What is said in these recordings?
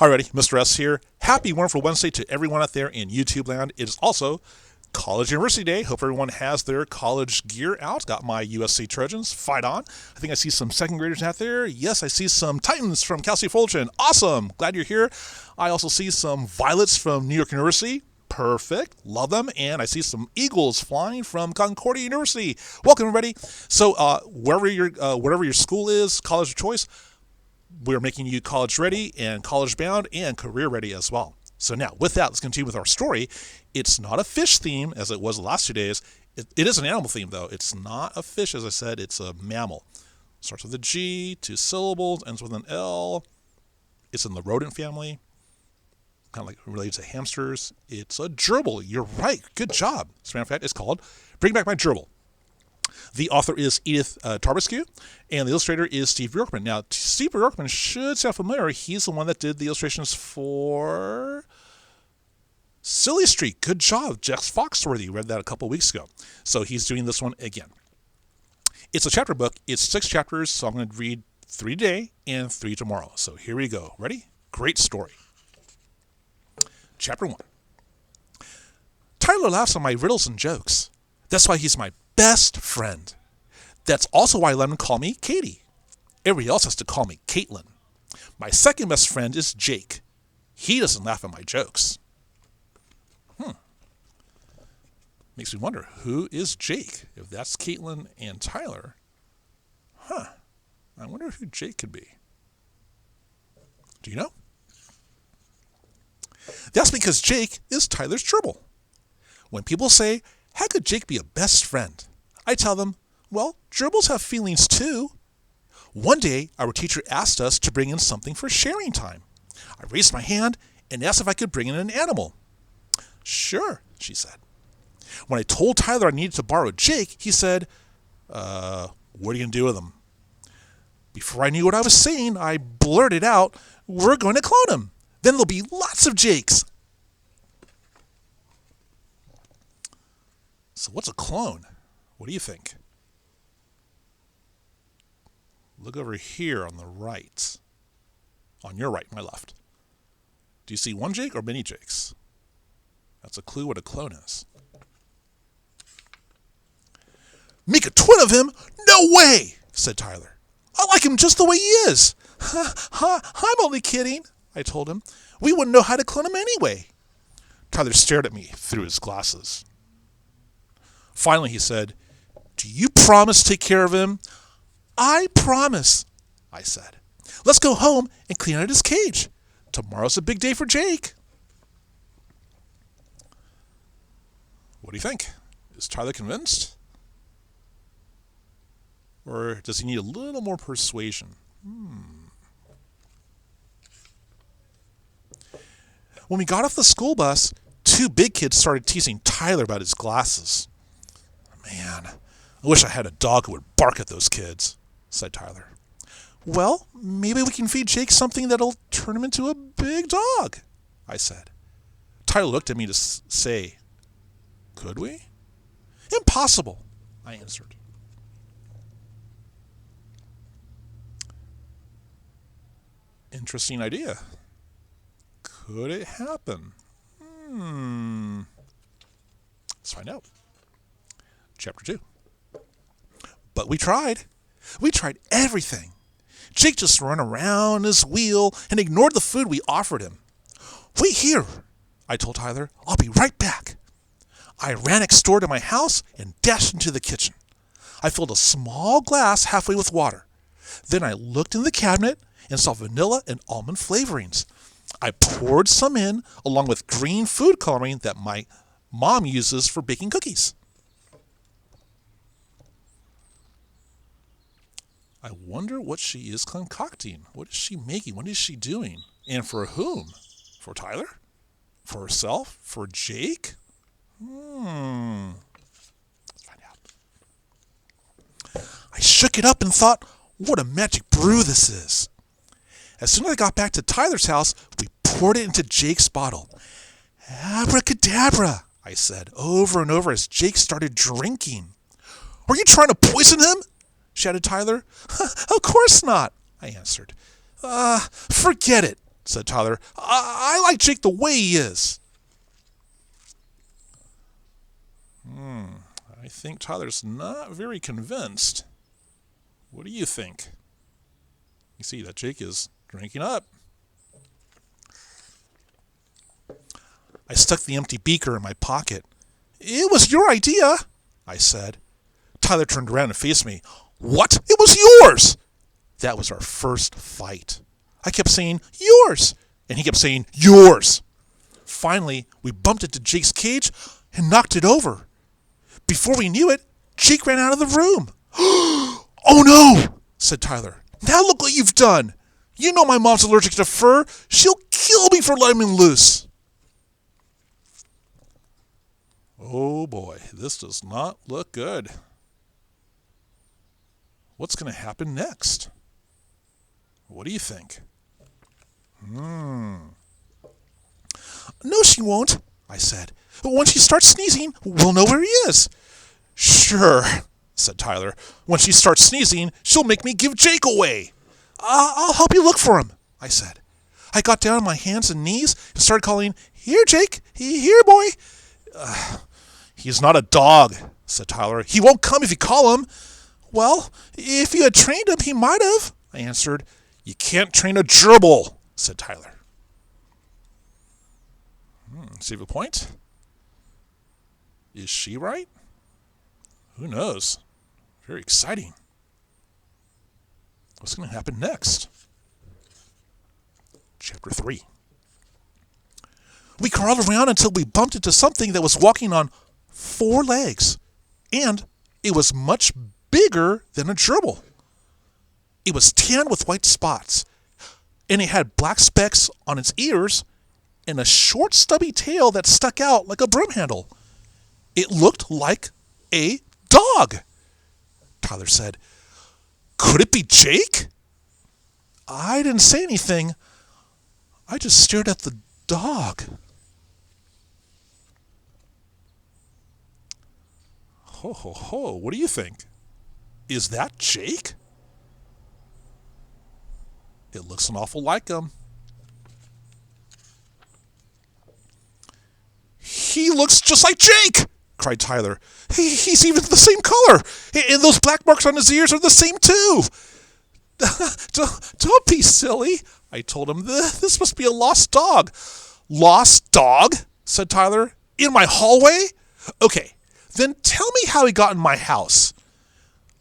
Alrighty, Mr. S here. Happy Wonderful Wednesday to everyone out there in YouTube land. It is also College University Day. Hope everyone has their college gear out. Got my USC Trojans. Fight on. I think I see some second graders out there. Yes, I see some Titans from Cal State Fullerton. Awesome. Glad you're here. I also see some Violets from New York University. Perfect. Love them. And I see some Eagles flying from Concordia University. Welcome, everybody. So wherever your school is, college of choice, we're making you college ready and college bound and career ready as well. So now, with that, let's continue with our story. It's not a fish theme as it was the last 2 days. It is an animal theme, though. It's not a fish, as I said. It's a mammal. Starts with a G, 2 syllables, ends with an L. It's in the rodent family, kind of like related to hamsters. It's a gerbil. You're right. Good job. As a matter of fact, it's called Bring Back My Gerbil. The author is Edith Tarbescu, and the illustrator is Steve Bjorkman. Now, Steve Bjorkman should sound familiar. He's the one that did the illustrations for Silly Street. Good job. Jeff Foxworthy read that a couple weeks ago. So he's doing this one again. It's a chapter book. It's 6 chapters, so I'm going to read 3 today and 3 tomorrow. So here we go. Ready? Great story. Chapter 1. Tyler laughs at my riddles and jokes. That's why he's my best friend. That's also why I let him call me Katie. Everybody else has to call me Caitlin. My second best friend is Jake. He doesn't laugh at my jokes. Makes me wonder, who is Jake? If that's Caitlin and Tyler, I wonder who Jake could be. Do you know? That's because Jake is Tyler's gerbil. When people say, how could Jake be a best friend? I tell them, well, gerbils have feelings too. One day, our teacher asked us to bring in something for sharing time. I raised my hand and asked if I could bring in an animal. Sure, she said. When I told Tyler I needed to borrow Jake, he said, what are you going to do with him? Before I knew what I was saying, I blurted out, we're going to clone him. Then there'll be lots of Jakes. So what's a clone? What do you think? Look over here on the right. On your right, my left. Do you see one Jake or many Jakes? That's a clue what a clone is. Make a twin of him? No way, said Tyler. I like him just the way he is. I'm only kidding, I told him. We wouldn't know how to clone him anyway. Tyler stared at me through his glasses. Finally, he said, do you promise to take care of him? I promise, I said. Let's go home and clean out his cage. Tomorrow's a big day for Jake. What do you think? Is Tyler convinced? Or does he need a little more persuasion? When we got off the school bus, 2 big kids started teasing Tyler about his glasses. Man, I wish I had a dog who would bark at those kids, said Tyler. Well, maybe we can feed Jake something that'll turn him into a big dog, I said. Tyler looked at me to say, could we? Impossible, I answered. Interesting idea. Could it happen? Let's find out. Chapter 2. But we tried. We tried everything. Jake just ran around his wheel and ignored the food we offered him. Wait here, I told Tyler. I'll be right back. I ran next door to my house and dashed into the kitchen. I filled a small glass halfway with water. Then I looked in the cabinet and saw vanilla and almond flavorings. I poured some in along with green food coloring that my mom uses for baking cookies. I wonder what she is concocting. What is she making? What is she doing? And for whom? For Tyler? For herself? For Jake? Let's find out. I shook it up and thought, what a magic brew this is. As soon as I got back to Tyler's house, we poured it into Jake's bottle. Abracadabra, I said over and over as Jake started drinking. Are you trying to poison him? Shouted Tyler. Of course not, I answered. Forget it, said Tyler. I like Jake the way he is. I think Tyler's not very convinced. What do you think? You see that Jake is drinking up. I stuck the empty beaker in my pocket. It was your idea, I said. Tyler turned around and faced me. What? It was yours! That was our first fight. I kept saying, yours, and he kept saying, yours. Finally, we bumped into Jake's cage and knocked it over. Before we knew it, Jake ran out of the room. Oh no, said Tyler. Now look what you've done. You know my mom's allergic to fur. She'll kill me for letting him loose. Oh boy, this does not look good. What's going to happen next? What do you think? No, she won't, I said. When she starts sneezing, we'll know where he is. Sure, said Tyler. When she starts sneezing, she'll make me give Jake away. I'll help you look for him, I said. I got down on my hands and knees and started calling, here, Jake, here, boy. He's not a dog, said Tyler. He won't come if you call him. Well, if you had trained him, he might have, I answered. You can't train a gerbil, said Tyler. See the point? Is she right? Who knows? Very exciting. What's going to happen next? Chapter 3. We crawled around until we bumped into something that was walking on 4 legs, and it was much bigger than a gerbil. It was tan with white spots, and it had black specks on its ears and a short stubby tail that stuck out like a broom handle. It looked like a dog. Tyler said, could it be Jake? I didn't say anything. I just stared at the dog. Ho, ho, ho. What do you think? Is that Jake? It looks an awful like him. He looks just like Jake, cried Tyler. He's even the same color. And those black marks on his ears are the same too. Don't be silly, I told him. This must be a lost dog. Lost dog? Said Tyler. In my hallway? Okay, then tell me how he got in my house.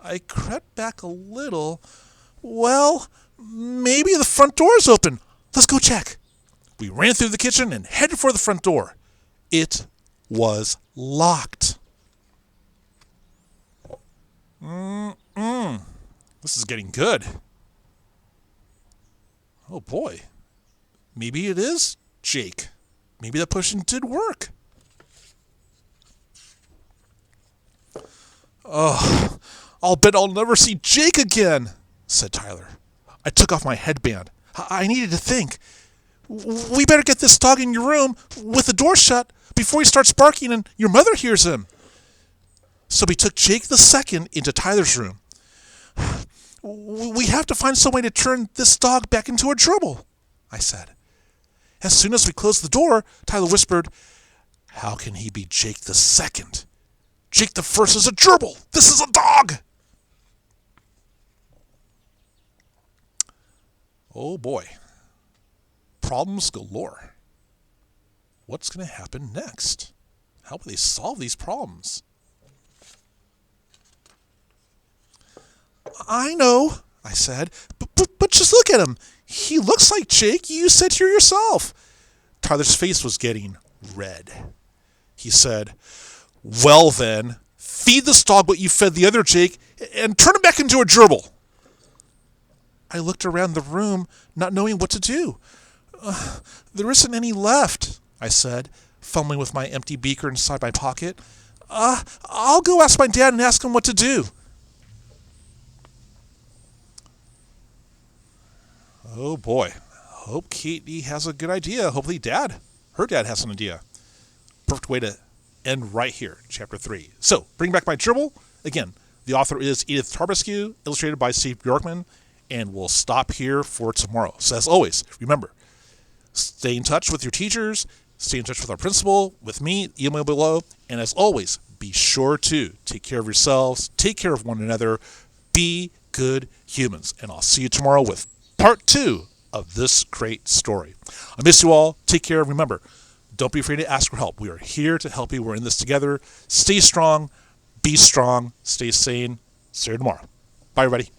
I crept back a little. Well, maybe the front door is open. Let's go check. We ran through the kitchen and headed for the front door. It was locked. This is getting good. Oh boy. Maybe it is Jake. Maybe that potion did work. Oh, I'll bet I'll never see Jake again, said Tyler. I took off my headband. I needed to think. We better get this dog in your room with the door shut before he starts barking and your mother hears him. So we took Jake the second into Tyler's room. We have to find some way to turn this dog back into a gerbil, I said. As soon as we closed the door, Tyler whispered, how can he be Jake the second? Jake the first is a gerbil. This is a dog. Oh boy. Problems galore. What's going to happen next? How will they solve these problems? I know, I said, but just look at him. He looks like Jake. You said so yourself. Tyler's face was getting red. He said, well then, feed this dog what you fed the other Jake and turn him back into a gerbil. I looked around the room, not knowing what to do. There isn't any left, I said, fumbling with my empty beaker inside my pocket. I'll go ask my dad and ask him what to do. Oh boy. Hope Katie has a good idea. Hopefully her dad has an idea. Perfect way to end right here, chapter 3. So, Bring Back My Gerbil. Again, the author is Edith Tarbescu, illustrated by Steve Bjorkman, and we'll stop here for tomorrow. So as always, remember, Stay in touch with your teachers. Stay in touch with our principal, with me, email below. And as always, be sure to take care of yourselves, take care of one another, be good humans. And I'll see you tomorrow with part 2 of this great story. I miss you all. Take care. Remember, don't be afraid to ask for help. We are here to help you. We're in this together. Stay strong. Be strong. Stay sane. See you tomorrow. Bye, everybody.